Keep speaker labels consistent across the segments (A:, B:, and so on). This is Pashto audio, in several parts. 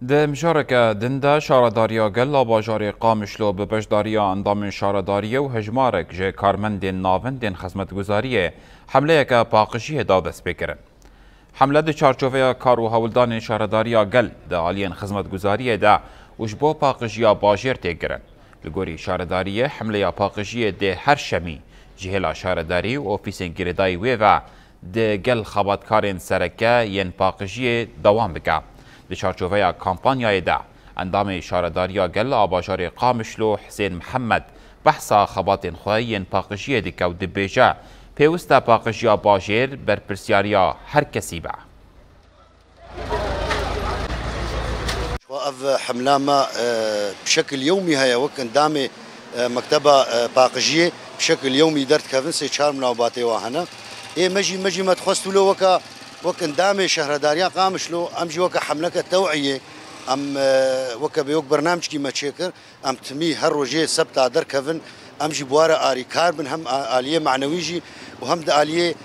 A: ده مشاركة دندا شارداريا قلا باجاري قامشلو ببشداريا انضام شارداريا وهجمارك جي كارمندين نافندين خدمت گزارية حملة که باقشية داد سبيكرن. حمله د چارچوبه کار و هولدان شارداريا قل د عاليين خدمت گزارية دا وجبو باقشيا باجير تيگرن. لگوری شاردارية حملة باقشية ده هر شمی جهلا شارداري و اوفيسين گرداي ويوه ده قل خباتکارين سرکه ين باقشية دوام بکا. د چارچوبه کامپانیای دا اندام شارداریا گل آباجار قامشلو حسین محمد بحثا خباتین خواهین پاقشیه دی کود بیجا پیوستا پاقشیا باجر بر پرسیاریا هر کسی با
B: وقف حملامة بشكل يومي هيا وكن دامي مكتبة باقجية بشكل يومي درت كافنسي شهر من أوباتي واهنا إيه مجي ما تخصتوا له وكن دامي شهرداريا قامش له أمجي وكا حملك التوعية أم وكا بيوك برنامج كيما تشيكر أم تمي هر وجه سبتا در كافن أمجي بوارا آري كاربن هم آلية معنويجي وهم دا آلية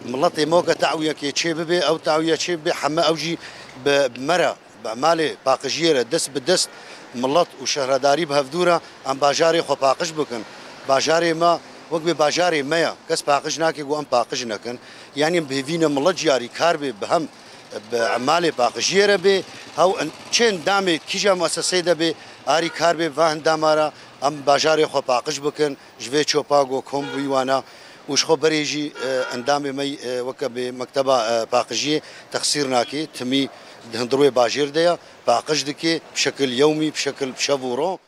B: ملطي موكا تعوية كي تشيببي أو تعوية تشيببي حما أوجي بمرة بعمالي باقجيرة دست بدست ملط وشهرداري بهفدورة ام باجاري خو باقش بكن باجاري ما وقت باجاري مايا كس باقش ناكي وام باقش نكن يعني بهفينا ملط جاري كاربي بهم بعمالي باقجيرة بي هاو چين دامي كيجا مؤسسة ده بي آري كاربي فاهن دامارا ام باجاري خو باقش بكن جوي چوباغو كوم بيوانا وش خو بريجي اندامي مي وكا بمكتبة باقجية تخسير ناكي تمي هندروي باجير ديا باقش دكي بشكل يومي بشكل شابورو.